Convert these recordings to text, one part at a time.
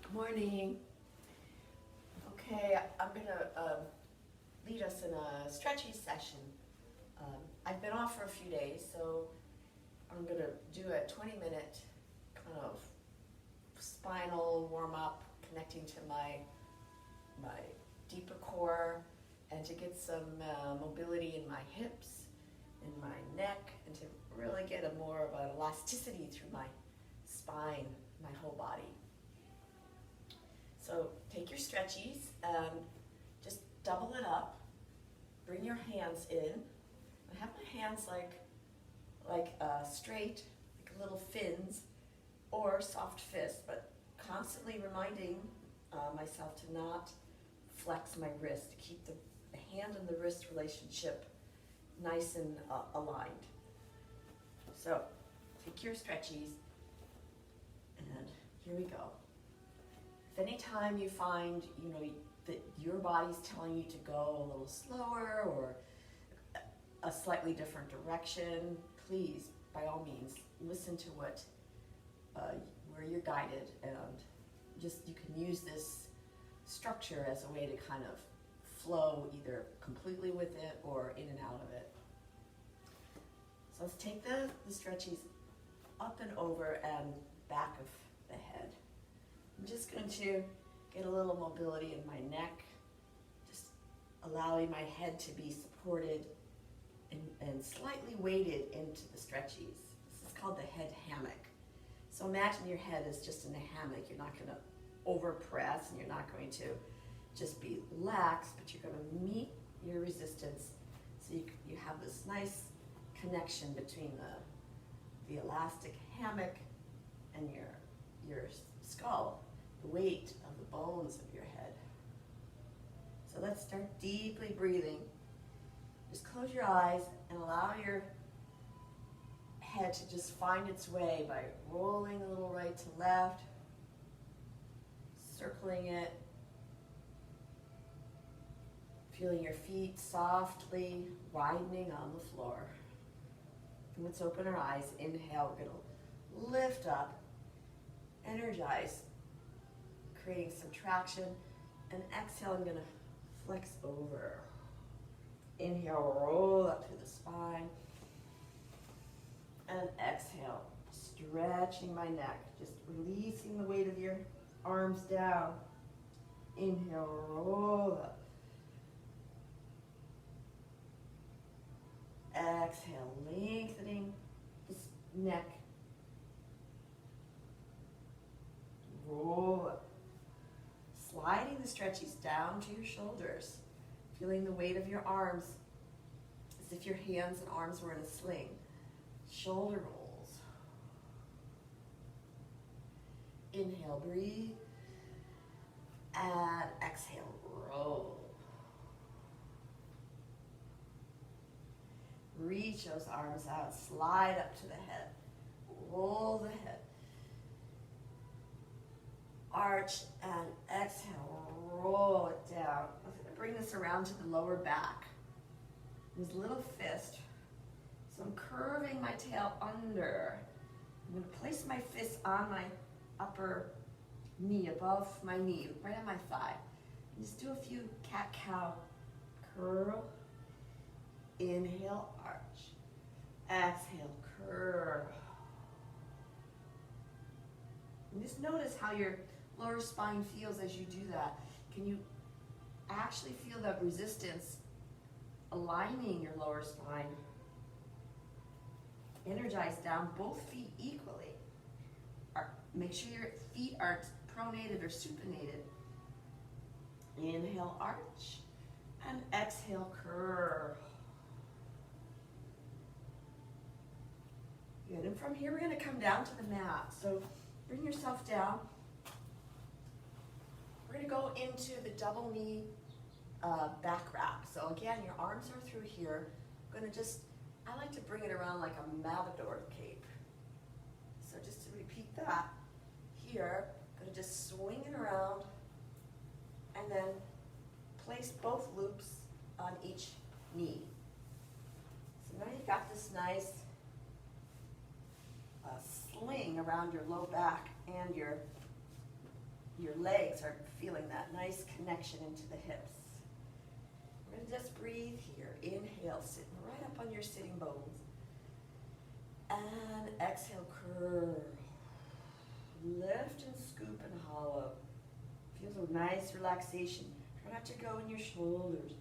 Good morning. Okay, I'm going to lead us in a stretchy session. I've been off for a few days, so I'm going to do a 20-minute kind of spinal warm-up, connecting to my deeper core, and to get some mobility in my hips, in my neck, and to really get a more of an elasticity through my spine, my whole body. So take your stretchies and just double it up. Bring your hands in. I have my hands like straight, like little fins, or soft fists, but constantly reminding myself to not flex my wrist, to keep the hand and the wrist relationship nice and aligned. So take your stretchies, and here we go. If any time you find, that your body's telling you to go a little slower or a slightly different direction, please, by all means, listen to where you're guided, and you can use this structure as a way to kind of flow either completely with it or in and out of it. So let's take the stretchies up and over and back of the head. I'm just going to get a little mobility in my neck, just allowing my head to be supported and slightly weighted into the stretchies. This is called the head hammock. So imagine your head is just in a hammock. You're not going to overpress, and you're not going to just be lax, but you're going to meet your resistance, so you have this nice connection between the elastic hammock and your skull, the weight of the bones of your head. So let's start deeply breathing. Just close your eyes and allow your head to just find its way by rolling a little right to left, circling it, feeling your feet softly widening on the floor. And let's open our eyes. Inhale, we're going to lift up, energize, creating some traction, and exhale, I'm going to flex over. Inhale, roll up through the spine, and exhale, stretching my neck, just releasing the weight of your arms down. Inhale, roll up. Exhale, lengthening the neck. Roll up. Sliding the stretchies down to your shoulders, feeling the weight of your arms as if your hands and arms were in a sling. Shoulder rolls. Inhale, breathe. And exhale, roll. Reach those arms out, slide up to the head. Roll the head. Arch and exhale, roll it down. I'm going to bring this around to the lower back. This little fist. So I'm curving my tail under. I'm going to place my fist on my upper knee, above my knee, right on my thigh. And just do a few cat-cow. Curl. Inhale, arch. Exhale, curl. And just notice how your lower spine feels as you do that. Can you actually feel that resistance aligning your lower spine? Energize down both feet equally. Make sure your feet aren't pronated or supinated. Inhale, arch, and exhale, curl. Good, and from here we're going to come down to the mat. So bring yourself down. We're going to go into the double knee back wrap. So again, your arms are through here. I'm going to I like to bring it around like a matador cape. So just to repeat that, here, I'm going to just swing it around and then place both loops on each knee. So now you've got this nice sling around your low back and your your legs are feeling that nice connection into the hips. We're going to just breathe here. Inhale, sitting right up on your sitting bones. And exhale, curl. Lift and scoop and hollow. Feel a nice relaxation. Try not to go in your shoulders.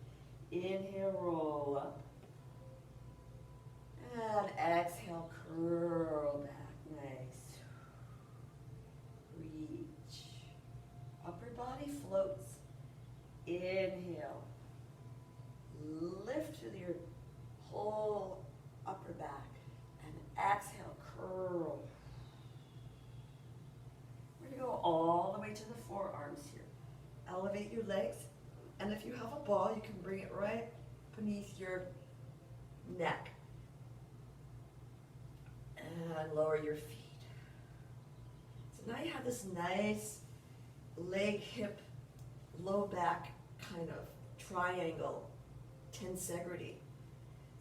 Inhale, roll up. And exhale, curl back. Nice. Reach. Upper body floats. Inhale. Lift through your whole upper back. And exhale, curl. We're going to go all the way to the forearms here. Elevate your legs. And if you have a ball, you can bring it right beneath your neck. And lower your feet. So now you have this nice leg, hip, low back kind of triangle, tensegrity.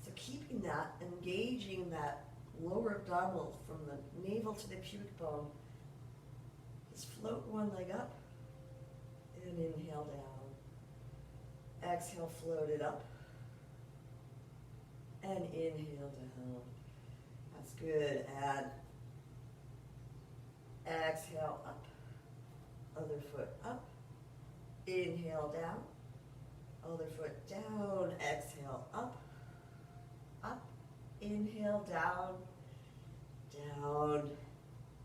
So keeping that, engaging that lower abdominal from the navel to the pubic bone. Just float one leg up and inhale down. Exhale, float it up and inhale down. That's good. And exhale up. Other foot up. Inhale down. Other foot down. Exhale up. Up. Inhale down. Down.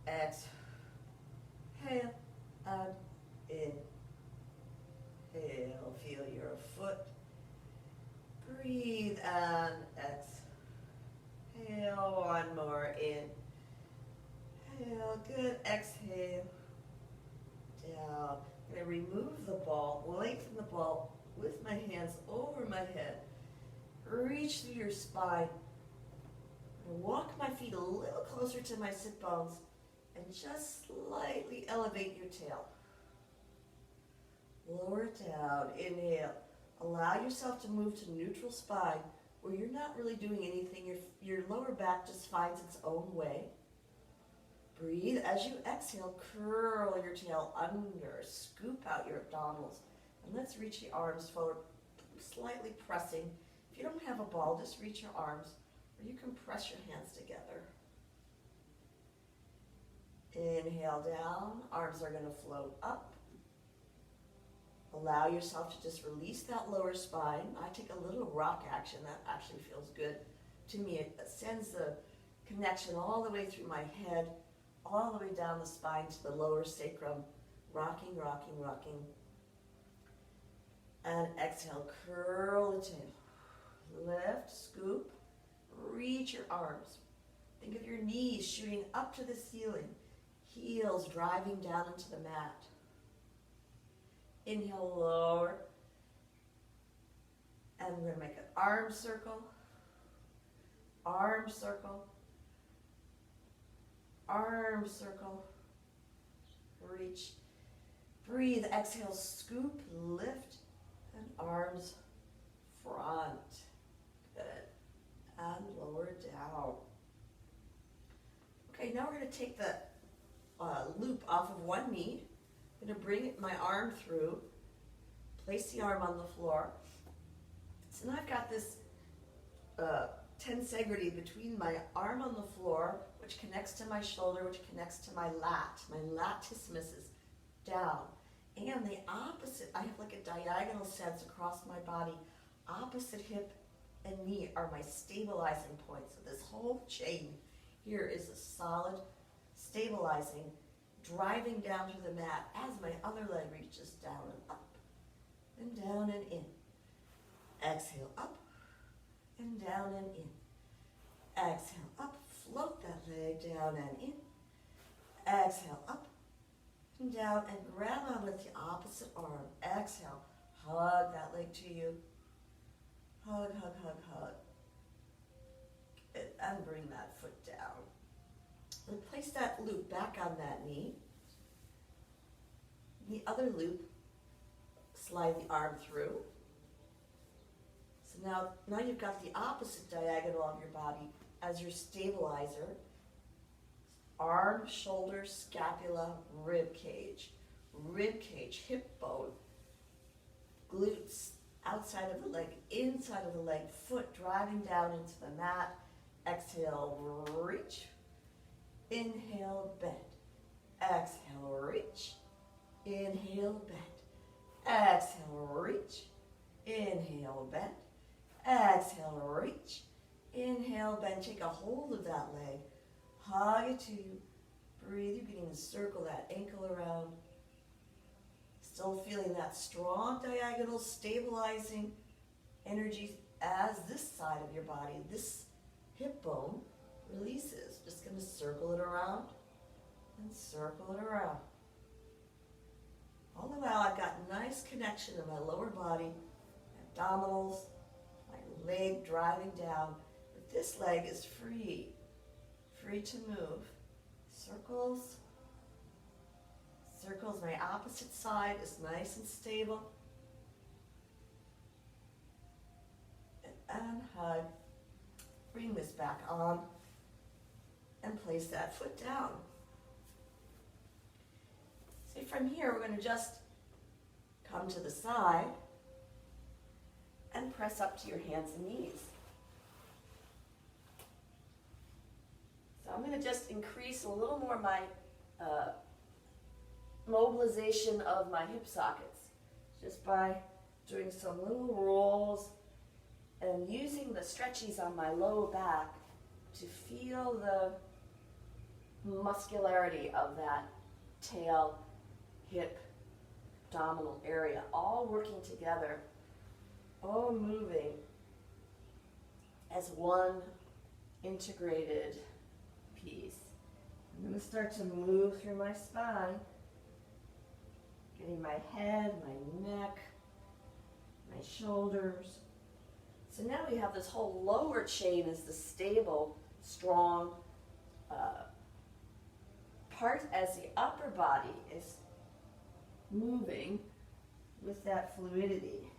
Exhale. And inhale. Feel your foot. Breathe and exhale. One more. Inhale. Good. Exhale. Down. I'm going to remove the ball, lengthen the ball with my hands over my head. Reach through your spine. Walk my feet a little closer to my sit bones and just slightly elevate your tail. Lower it down. Inhale. Allow yourself to move to neutral spine where you're not really doing anything. Your lower back just finds its own way. Breathe. As you exhale, curl your tail under. Scoop out your abdominals. And let's reach the arms forward, slightly pressing. If you don't have a ball, just reach your arms, or you can press your hands together. Inhale down. Arms are going to float up. Allow yourself to just release that lower spine. I take a little rock action. That actually feels good to me. It sends the connection all the way through my head, all the way down the spine to the lower sacrum. Rocking, rocking, rocking. And exhale, curl the tail. Lift, scoop, reach your arms. Think of your knees shooting up to the ceiling. Heels driving down into the mat. Inhale, lower. And we're going to make an arm circle. Arm circle. Arm circle. Reach. Breathe. Exhale, scoop, lift, and arms front. Good. And lower down. Okay, now we're going to take the loop off of one knee. I'm going to bring my arm through, place the arm on the floor. So now I've got this tensegrity between my arm on the floor, which connects to my shoulder, which connects to my lat. My latissimus is down. And the opposite, I have like a diagonal sense across my body. Opposite hip and knee are my stabilizing points. So this whole chain here is a solid stabilizing, driving down through the mat as my other leg reaches down and up, and down and in. Exhale, up, and down and in. Exhale, up, float that leg down and in. Exhale, up, and down, and grab on with the opposite arm. Exhale, hug that leg to you. Hug, hug, hug, hug. And bring that foot down. And place that loop back on that knee. The other loop, slide the arm through. So now you've got the opposite diagonal of your body as your stabilizer. Arm, shoulder, scapula, rib cage. rib cage, hip bone, glutes, outside of the leg, inside of the leg, foot driving down into the mat. Exhale, reach. Inhale, bend. Exhale, reach. Inhale, bend. Exhale, reach. Inhale, bend. Exhale, reach. Inhale, bend. Take a hold of that leg. Hug it to you. Breathe. You're beginning to circle that ankle around. Still feeling that strong diagonal stabilizing energy as this side of your body, this hip bone releases. Just going to circle it around and circle it around. All the while I've got nice connection in my lower body, abdominals, my leg driving down. But this leg is free to move. Circles. Circles, my opposite side is nice and stable. And hug. Bring this back on and place that foot down. See, from here we're going to just come to the side and press up to your hands and knees. So I'm going to just increase a little more my mobilization of my hip sockets just by doing some little rolls and using the stretchies on my low back to feel the muscularity of that tail, hip, abdominal area, all working together, all moving as one integrated piece. I'm going to start to move through my spine, getting my head, my neck, my shoulders. So now we have this whole lower chain as the stable, strong part, as the upper body is moving with that fluidity.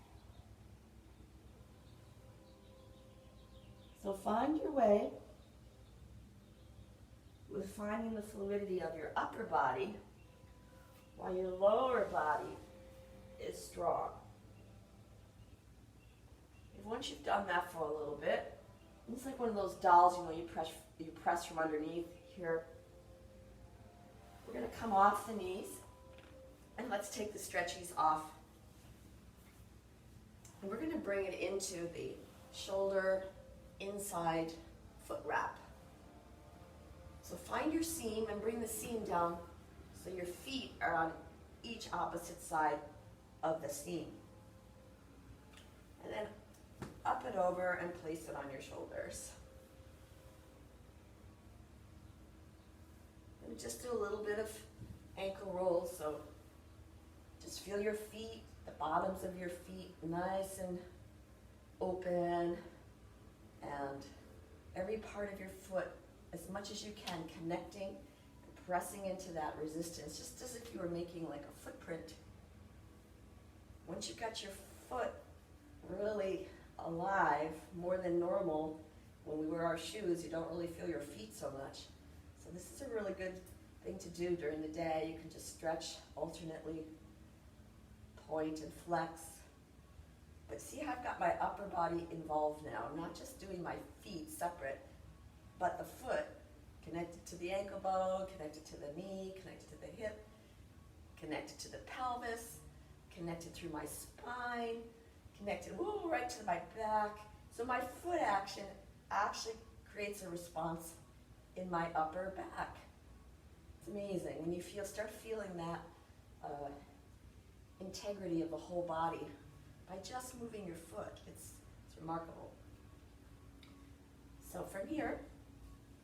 So find your way with finding the fluidity of your upper body while your lower body is strong. Once you've done that for a little bit, it's like one of those dolls, you know, you press from underneath here. We're going to come off the knees, and let's take the stretchies off. And we're going to bring it into the shoulder inside foot wrap. So find your seam and bring the seam down so your feet are on each opposite side of the seam. And then up and over and place it on your shoulders. And just do a little bit of ankle rolls, so just feel your feet, the bottoms of your feet nice and open, and every part of your foot as much as you can connecting and pressing into that resistance, just as if you were making like a footprint. Once you've got your foot really alive, more than normal, when we wear our shoes, you don't really feel your feet so much. So this is a really good thing to do during the day. You can just stretch alternately, point and flex. But see how I've got my upper body involved now. I'm not just doing my feet separate, but the foot connected to the ankle bone, connected to the knee, connected to the hip, connected to the pelvis, connected through my spine, connected right to my back. So my foot action actually creates a response in my upper back. It's amazing when you start feeling that integrity of the whole body by just moving your foot. It's remarkable. So from here,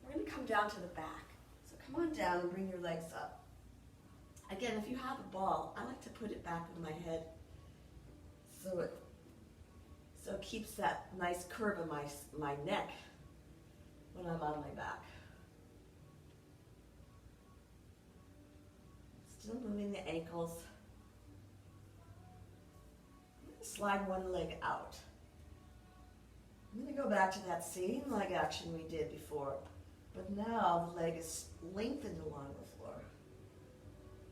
we're going to come down to the back. So come on down and bring your legs up. Again, if you have a ball, I like to put it back into my head so it keeps that nice curve in my neck when I'm on my back. Still moving the ankles. I'm going to slide one leg out. I'm going to go back to that same leg action we did before, but now the leg is lengthened along the floor.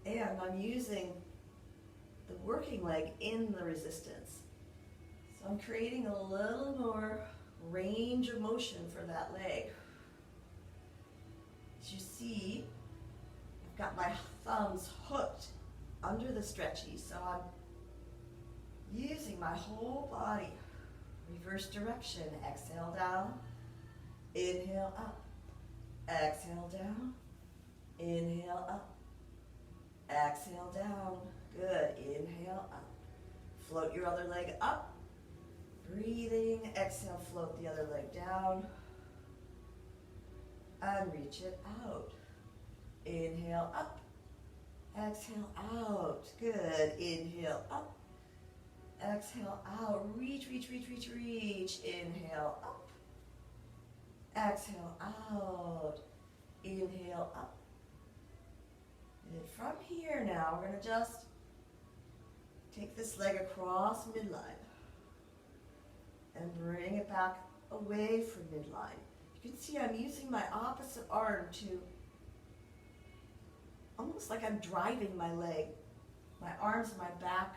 And I'm using the working leg in the resistance. So I'm creating a little more range of motion for that leg. As you see, I've got my thumbs hooked under the stretchy, so I'm using my whole body. Reverse direction, exhale down, inhale up, exhale down, inhale up, exhale down, good, inhale up. Float your other leg up, breathing, exhale, float the other leg down, and reach it out. Inhale up, exhale out, good, inhale up, exhale out, reach, reach, reach, reach, reach, inhale up, exhale out, inhale up. And from here now, we're going to just take this leg across midline and bring it back away from midline. You can see I'm using my opposite arm to, almost like I'm driving my leg. My arms and my back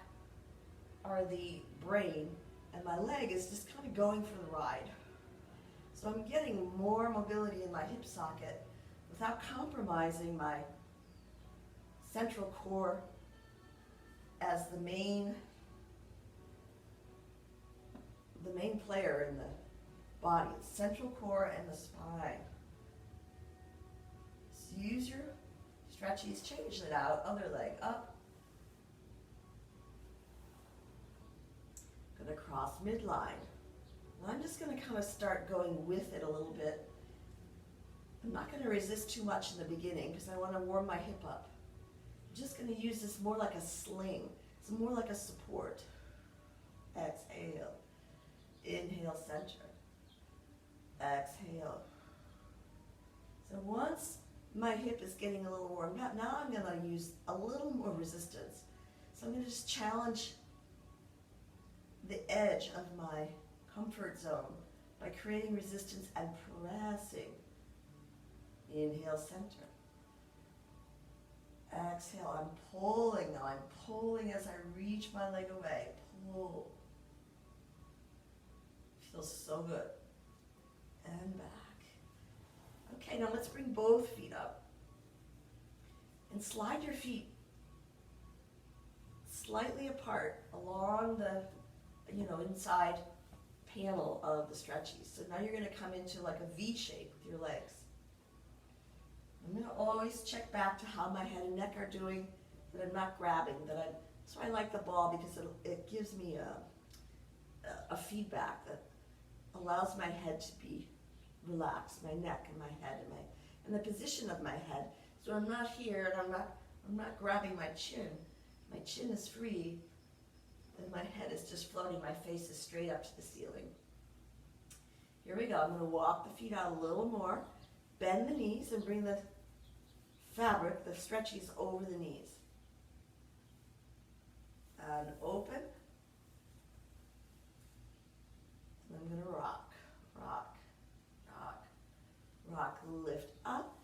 are the brain, and my leg is just kind of going for the ride. So I'm getting more mobility in my hip socket without compromising my central core as the main player in the body. It's central core and the spine. So use your stretchies, change it out, other leg up. Gonna cross midline. And I'm just gonna kind of start going with it a little bit. I'm not gonna resist too much in the beginning because I wanna warm my hip up. I'm just gonna use this more like a sling. It's more like a support. Exhale. Inhale, center. Exhale. So once my hip is getting a little warmed up, now I'm gonna use a little more resistance. So I'm gonna just challenge the edge of my comfort zone by creating resistance and pressing. Inhale, center. Exhale, I'm pulling now. I'm pulling as I reach my leg away. Pull. Feels so good. And back. Okay, now let's bring both feet up. And slide your feet slightly apart along the, inside panel of the stretchies. So now you're going to come into like a V shape with your legs. I'm going to always check back to how my head and neck are doing, that I'm not grabbing, that's why I like the ball, because it gives me a feedback that allows my head to be relaxed, my neck and my head and the position of my head. So I'm not here and I'm not grabbing my chin. My chin is free and my head is just floating. My face is straight up to the ceiling. Here we go. I'm going to walk the feet out a little more. Bend the knees and bring the fabric, the stretchies, over the knees. And open. And I'm going to rock, rock, rock, rock. Lift up.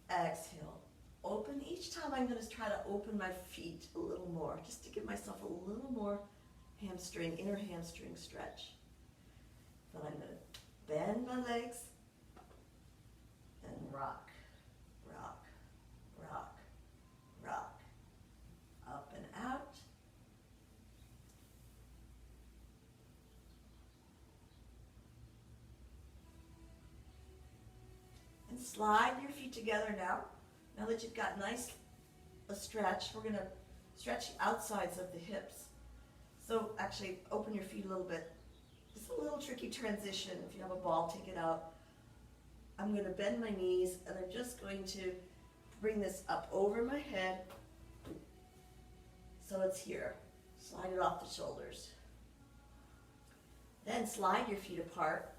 Exhale. Open. Each time I'm going to try to open my feet a little more, just to give myself a little more hamstring, inner hamstring stretch. Then I'm going to bend my legs and rock, rock, rock, rock. Up and out. And slide your feet together now. Now that you've got a stretch, we're going to stretch the outsides of the hips. So actually open your feet a little bit. It's a little tricky transition. If you have a ball, take it out. I'm going to bend my knees and I'm just going to bring this up over my head so it's here. Slide it off the shoulders. Then slide your feet apart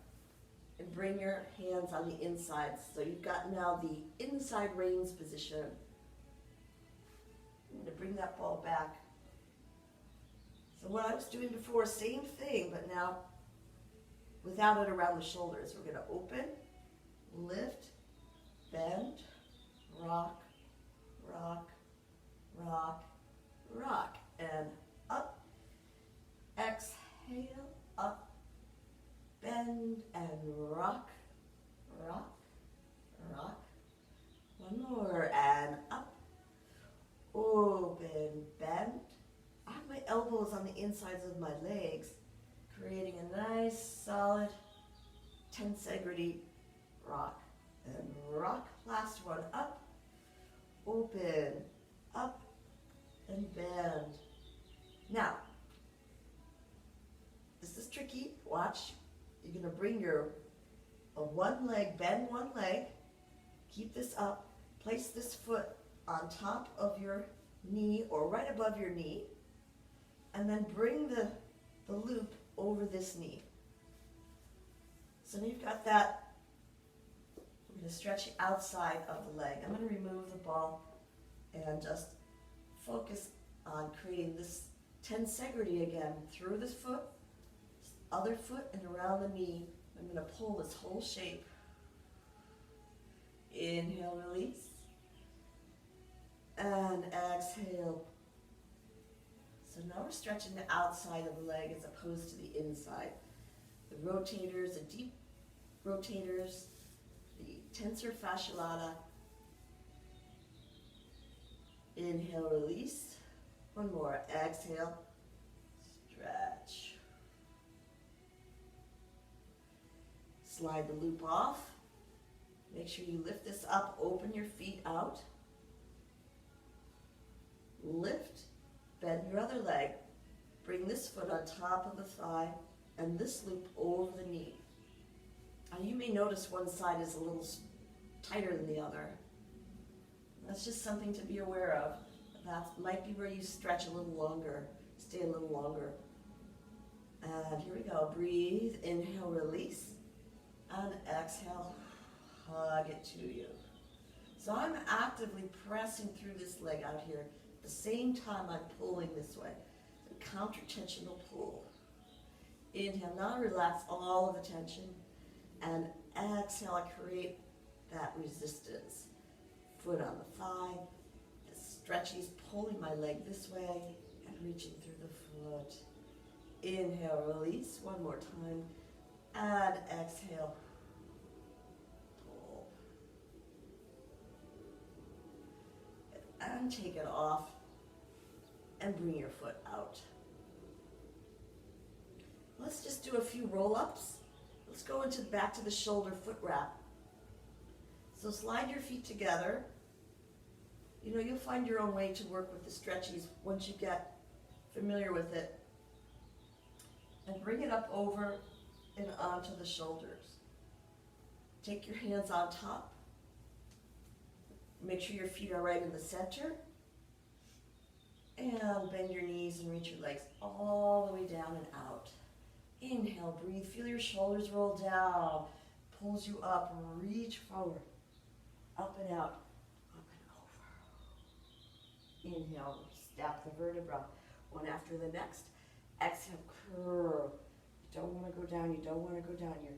and bring your hands on the insides. So you've got now the inside reins position. I'm going to bring that ball back. So what I was doing before, same thing, but now without it around the shoulders. We're going to open, lift, bend, rock, rock, rock, rock, and heels on the insides of my legs, creating a nice, solid Tensegrity rock. And rock, last one, up, open, up, and bend. Now, this is tricky. Watch. You're going to bring your one leg, bend one leg, keep this up, place this foot on top of your knee or right above your knee, and then bring the loop over this knee. So now you've got that. We're going to stretch the outside of the leg. I'm going to remove the ball and just focus on creating this Tensegrity again through this foot, other foot, and around the knee. I'm going to pull this whole shape. Inhale, release. And exhale. So now we're stretching the outside of the leg as opposed to the inside. The rotators, the deep rotators, the tensor fasciae lata. Inhale, release. One more. Exhale. Stretch. Slide the loop off. Make sure you lift this up. Open your feet out. Lift. Bend your other leg. Bring this foot on top of the thigh and this loop over the knee. Now you may notice one side is a little tighter than the other. That's just something to be aware of. That might be where you stretch a little longer, stay a little longer. And here we go. Breathe. Inhale, release. And exhale, hug it to you. So I'm actively pressing through this leg out here. At the same time I'm pulling this way. The counter-tensional pull. Inhale, now relax all of the tension. And exhale, I create that resistance. Foot on the thigh. The stretchies pulling my leg this way and reaching through the foot. Inhale, release. One more time. And exhale. Pull. And take it off. And bring your foot out. Let's just do a few roll-ups. Let's go back to the shoulder foot wrap. So slide your feet together. You know, you'll find your own way to work with the stretchies once you get familiar with it. And bring it up over and onto the shoulders. Take your hands on top. Make sure your feet are right in the center. And bend your knees and reach your legs all the way down and out. Inhale, breathe, feel your shoulders roll down. Pulls you up, reach forward. Up and out, up and over. Inhale, stack the vertebra, one after the next. Exhale, curl. You don't want to go down, you don't want to go down. You're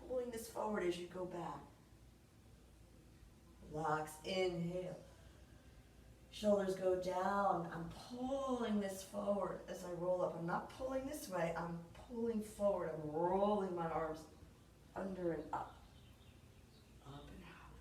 pulling this forward as you go back. Relax, inhale. Shoulders go down. I'm pulling this forward as I roll up. I'm not pulling this way, I'm pulling forward. I'm rolling my arms under and up. Up and out.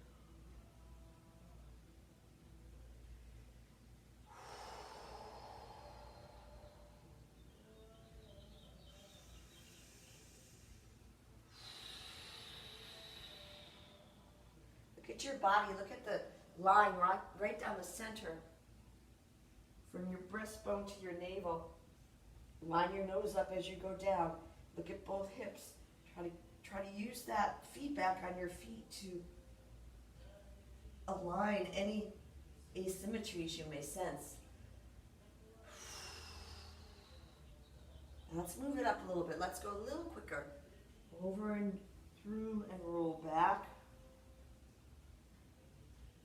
Look at your body. Look at the line right down the center. From your breastbone to your navel. Line your nose up as you go down. Look at both hips. Try to use that feedback on your feet to align any asymmetries you may sense. Let's move it up a little bit. Let's go a little quicker. Over and through and roll back.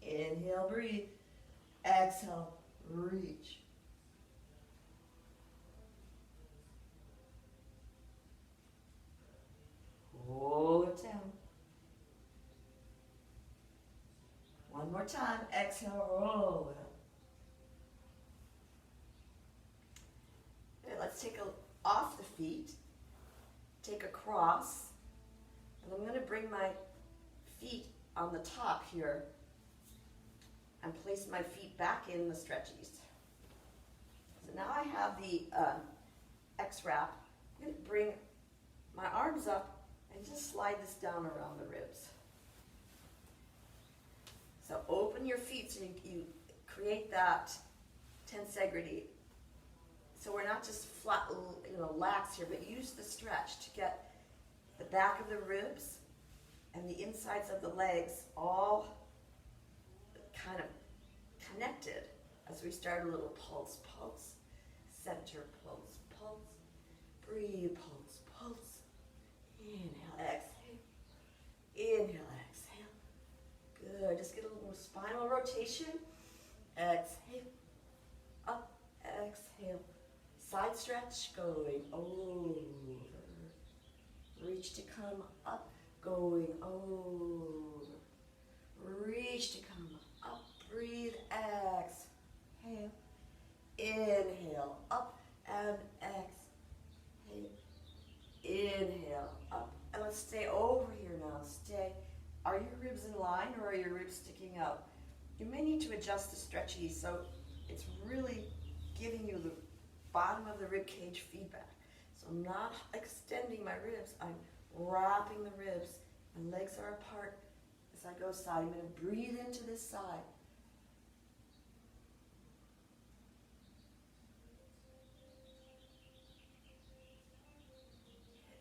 Inhale, breathe. Exhale, reach. Roll it down. One more time. Exhale, roll it up. Okay, let's take off the feet. Take a cross. And I'm going to bring my feet on the top here and place my feet back in the stretchies. So now I have the X-wrap. I'm going to bring my arms up and just slide this down around the ribs. So open your feet so you create that tensegrity. So we're not just flat, lax here, but use the stretch to get the back of the ribs and the insides of the legs all kind of connected as we start a little pulse, pulse, center, pulse, pulse, breathe, pulse, pulse, inhale, exhale, inhale, exhale, good, just get a little spinal rotation, exhale, up, exhale, side stretch, going over, reach to come up, going over, reach to come up, breathe, exhale, inhale, up and exhale, inhale, up, and let's stay over here now, stay. Are your ribs in line or are your ribs sticking out? You may need to adjust the stretch-eze so it's really giving you the bottom of the rib cage feedback. So I'm not extending my ribs, I'm wrapping the ribs. My legs are apart as I go side. I'm going to breathe into this side.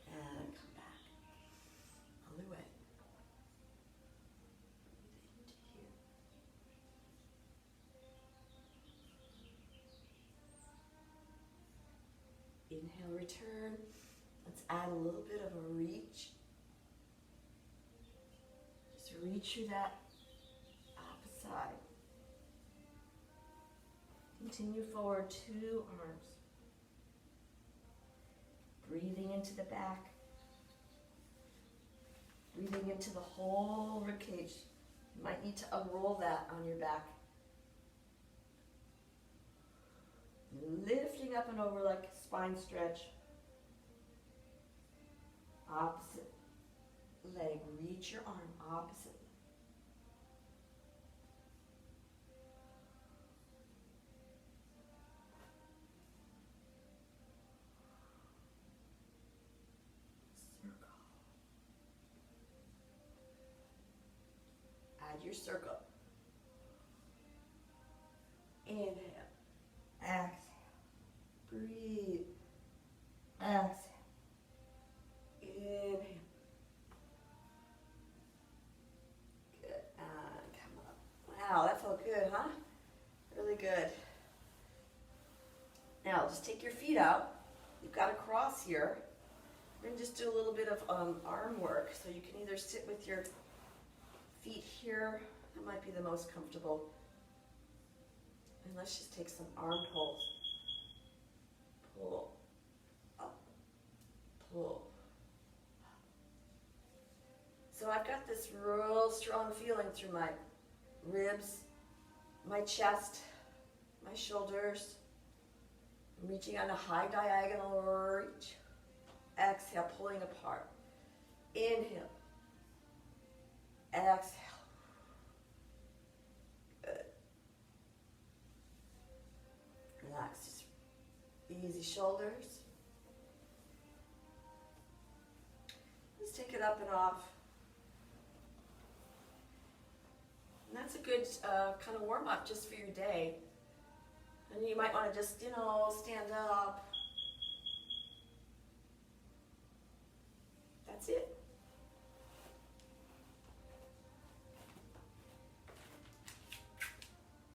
And come back. Other way. Breathe into here. Inhale, return. Let's add a little bit of a reach. Just reach through that opposite side. Continue forward, 2 arms. Breathing into the back. Breathing into the whole rib cage. You might need to unroll that on your back. Lifting up and over like a spine stretch. Opposite leg, reach your arm, opposite. Circle. Add your circle. Inhale, exhale, breathe, exhale. Inhale. Good. And come up. Wow, that felt good, huh? Really good. Now, just take your feet out. You've got a cross here. We're going to just do a little bit of arm work. So you can either sit with your feet here. That might be the most comfortable. And let's just take some arm pulls. Pull. Up. Pull. So I've got this real strong feeling through my ribs, my chest, my shoulders. I'm reaching on a high diagonal reach. Exhale, pulling apart. Inhale. Exhale. Good. Relax. Just easy shoulders. Let's take it up and off. And that's a good kind of warm-up just for your day. And you might want to just, stand up. That's it.